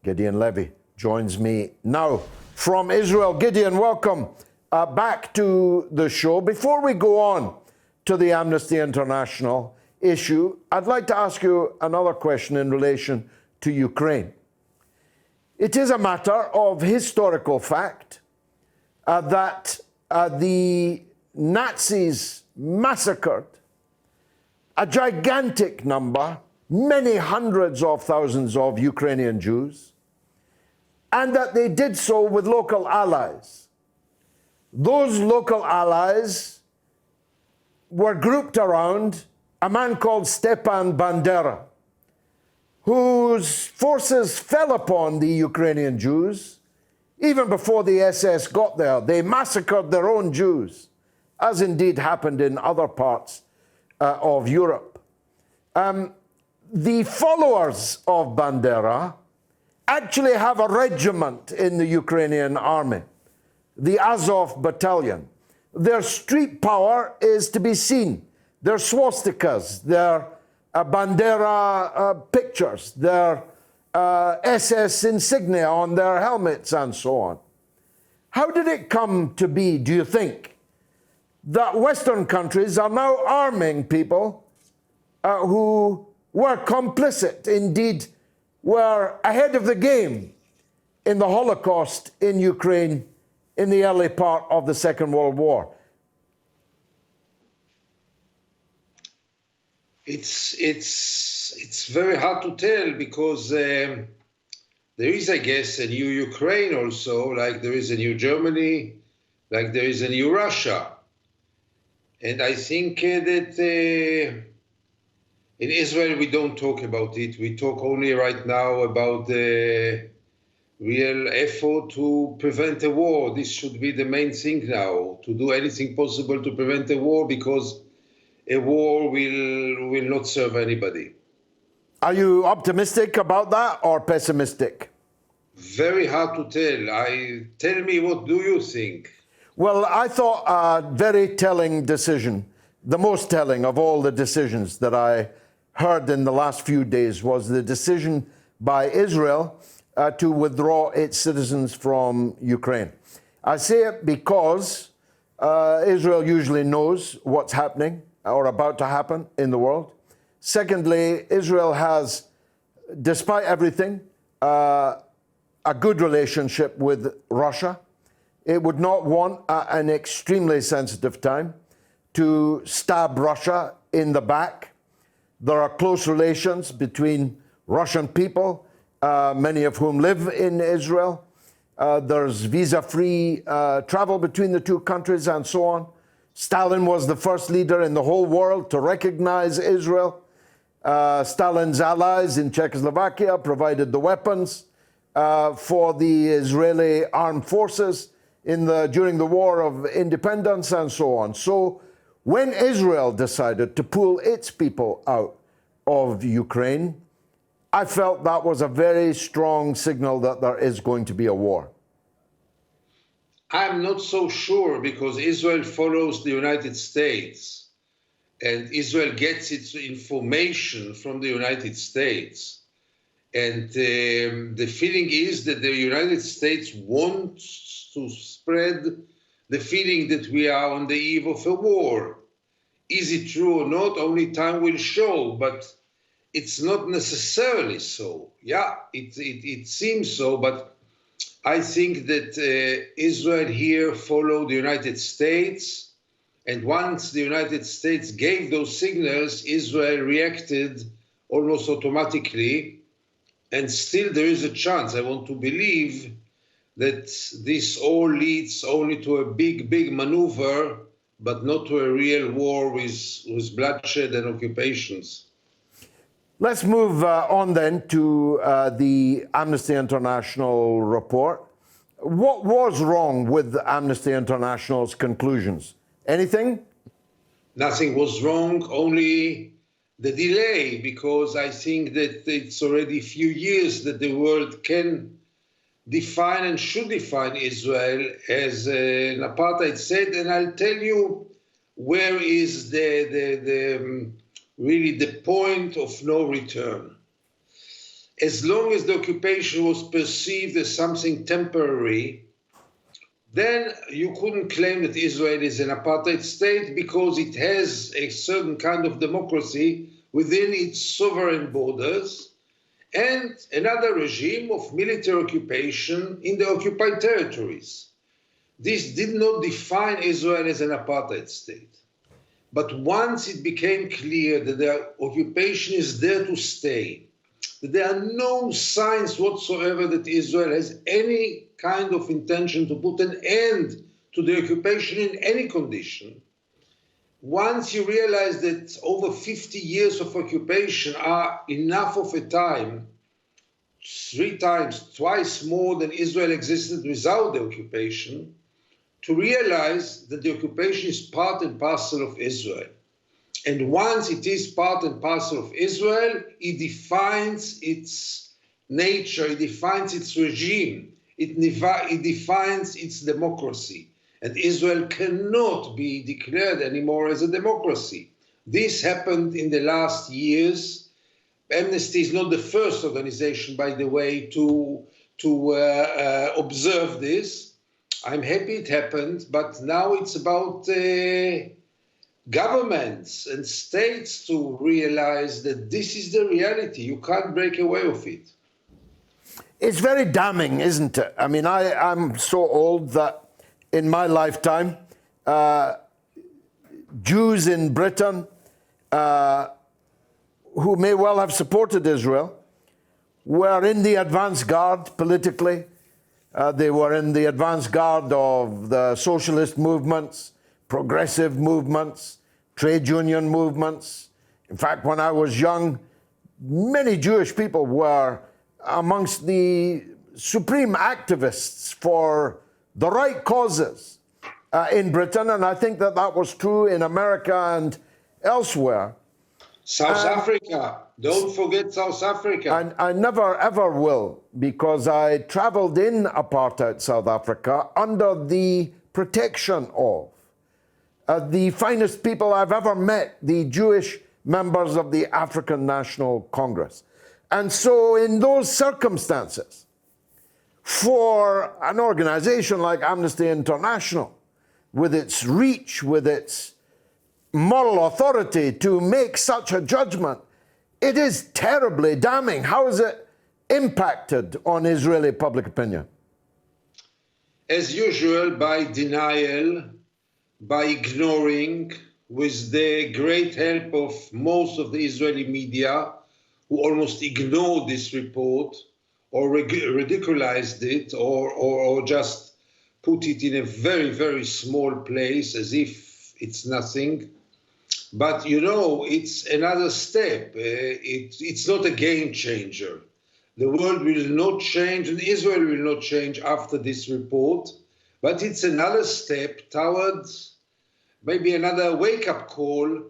Gideon Levy joins me now from Israel. Gideon, welcome back to the show. Before we go on to the Amnesty International issue, I'd like to ask you another question in relation to Ukraine. It is a matter of historical fact that the Nazis massacred a gigantic number, many hundreds of thousands of Ukrainian Jews, and that they did so with local allies. Those local allies were grouped around a man called Stepan Bandera, whose forces fell upon the Ukrainian Jews even before the SS got there. They massacred their own Jews, as indeed happened in other parts of Europe. The followers of Bandera actually have a regiment in the Ukrainian army, the Azov Battalion. Their street power is to be seen. Their swastikas, their Bandera pictures, their SS insignia on their helmets and so on. How did it come to be, do you think, that Western countries are now arming people who were complicit, indeed were ahead of the game in the Holocaust in Ukraine in the early part of the Second World War? It's very hard to tell because there is, I guess, a new Ukraine also, like there is a new Germany, like there is a new Russia. And I think that in Israel we don't talk about it. We talk only right now about the real effort to prevent a war. This should be the main thing now, to do anything possible to prevent a war, because a war will not serve anybody. Are you optimistic about that or pessimistic? Very hard to tell. Tell me, what do you think? Well, I thought a very telling decision, the most telling of all the decisions that I heard in the last few days, was the decision by Israel to withdraw its citizens from Ukraine. I say it because Israel usually knows what's happening or about to happen in the world. Secondly, Israel has, despite everything, a good relationship with Russia. It would not want at an extremely sensitive time to stab Russia in the back. There are close relations between Russian people, many of whom live in Israel. There's visa-free travel between the two countries and so on. Stalin was the first leader in the whole world to recognize Israel. Stalin's allies in Czechoslovakia provided the weapons for the Israeli armed forces during the War of Independence and so on. So when Israel decided to pull its people out of Ukraine, I felt that was a very strong signal that there is going to be a war. I'm not so sure, because Israel follows the United States, and Israel gets its information from the United States. And the feeling is that the United States wants to spread the feeling that we are on the eve of a war. Is it true or not? Only time will show, but it's not necessarily so. Yeah, it seems so, but I think that Israel here followed the United States, and once the United States gave those signals, Israel reacted almost automatically, and still there is a chance. I want to believe that this all leads only to a big maneuver, but not to a real war with bloodshed and occupations. Let's move on then to the Amnesty International report. What was wrong with Amnesty International's conclusions? Anything? Nothing was wrong, only the delay, because I think that it's already a few years that the world can define and should define Israel as an apartheid state. And I'll tell you where is really the point of no return. as long as the occupation was perceived as something temporary, then you couldn't claim that Israel is an apartheid state because it has a certain kind of democracy within its sovereign borders and another regime of military occupation in the occupied territories. This did not define Israel as an apartheid state. But once it became clear that the occupation is there to stay, that there are no signs whatsoever that Israel has any kind of intention to put an end to the occupation in any condition, once you realize that over 50 years of occupation are enough of a time, twice more than Israel existed without the occupation, to realize that the occupation is part and parcel of Israel. And once it is part and parcel of Israel, it defines its nature, it defines its regime, it defines its democracy. And Israel cannot be declared anymore as a democracy. This happened in the last years. Amnesty is not the first organization, by the way, to observe this. I'm happy it happened, but now it's about governments and states to realize that this is the reality. You can't break away of it. It's very damning, isn't it? I mean, I'm so old that in my lifetime, Jews in Britain who may well have supported Israel were in the advance guard politically. They were in the advance guard of the socialist movements, progressive movements, trade union movements. In fact, when I was young, many Jewish people were amongst the supreme activists for the right causes in Britain, and I think that that was true in America and elsewhere. South Africa, don't forget South Africa. And I never ever will, because I traveled in apartheid South Africa under the protection of the finest people I've ever met, the Jewish members of the African National Congress. And so in those circumstances, for an organization like Amnesty International, with its reach, with its moral authority to make such a judgment, it is terribly damning. How has it impacted on Israeli public opinion? As usual, by denial, by ignoring, with the great help of most of the Israeli media, who almost ignored this report or ridiculized it or just put it in a very, very small place as if it's nothing. But, you know, it's another step. It's not a game changer. The world will not change and Israel will not change after this report. But it's another step towards maybe another wake-up call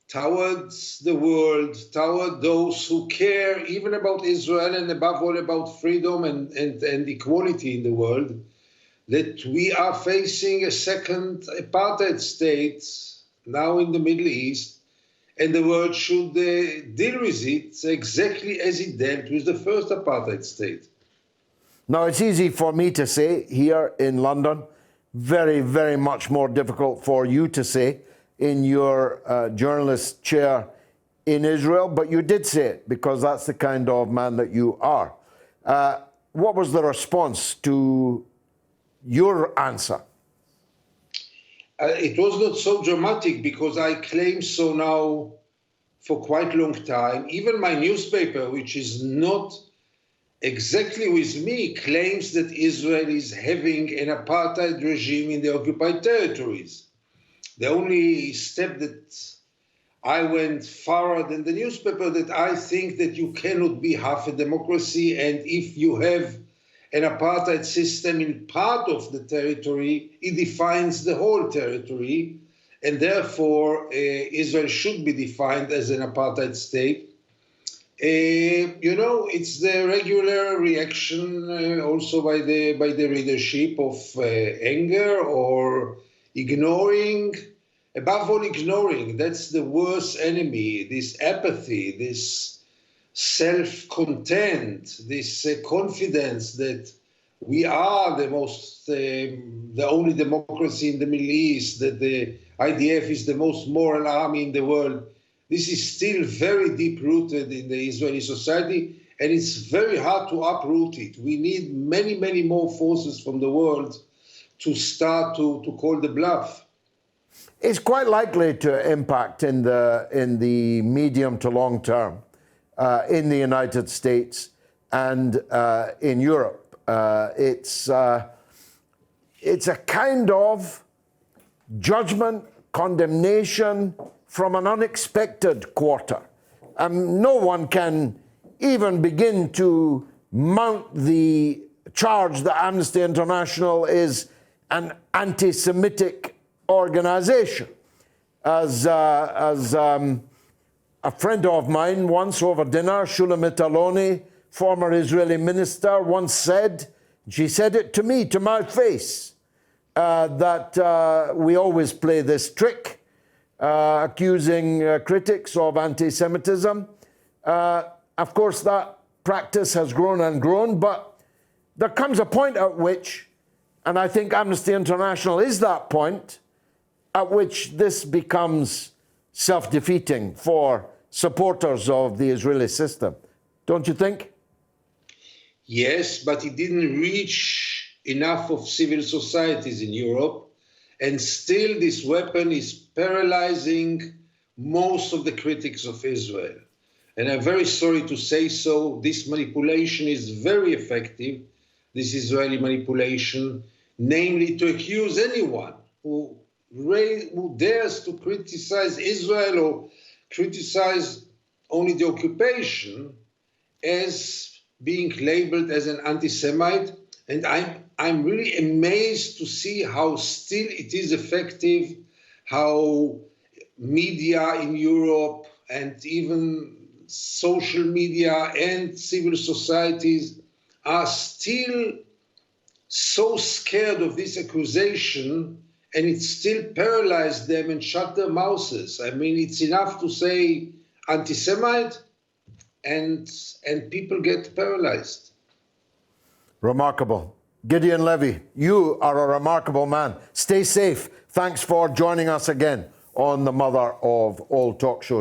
towards the world, toward those who care even about Israel and above all about freedom and equality in the world, that we are facing a second apartheid state now in the Middle East, and the world should deal with it exactly as it dealt with the first apartheid state. Now, it's easy for me to say here in London, very, very much more difficult for you to say in your journalist chair in Israel, but you did say it because that's the kind of man that you are. What was the response to your answer? It was not so dramatic because I claim so now for quite a long time. Even my newspaper, which is not exactly with me, claims that Israel is having an apartheid regime in the occupied territories. The only step that I went farther than the newspaper, that I think that you cannot be half a democracy, and if you have an apartheid system in part of the territory, it defines the whole territory, and therefore Israel should be defined as an apartheid state. You know, it's the regular reaction also by the readership of anger or ignoring. Above all, ignoring. That's the worst enemy, this apathy, this self-content, this confidence that we are the only democracy in the Middle East, that the IDF is the most moral army in the world. This is still very deep-rooted in the Israeli society, and it's very hard to uproot it. We need many, many more forces from the world to start to call the bluff. It's quite likely to impact in the medium to long term in the United States and in Europe. It's a kind of judgment, condemnation from an unexpected quarter. No one can even begin to mount the charge that Amnesty International is an anti-Semitic organization. As a friend of mine once over dinner, Shulamit Aloni, former Israeli minister, once said, she said it to me, to my face, that we always play this trick, accusing critics of anti-Semitism. Of course, that practice has grown and grown, but there comes a point at which, and I think Amnesty International is that point, at which this becomes self-defeating for supporters of the Israeli system. Don't you think? Yes, but it didn't reach enough of civil societies in Europe, and still this weapon is paralyzing most of the critics of Israel. And I'm very sorry to say so, this manipulation is very effective, this Israeli manipulation, namely to accuse anyone who dares to criticize Israel or criticize only the occupation as being labeled as an anti-Semite. And I'm really amazed to see how still it is effective, how media in Europe and even social media and civil societies are still so scared of this accusation, and it still paralyzed them and shut their mouths. I mean, it's enough to say anti-Semite and people get paralyzed. Remarkable. Gideon Levy, you are a remarkable man. Stay safe. Thanks for joining us again on the mother of all talk shows.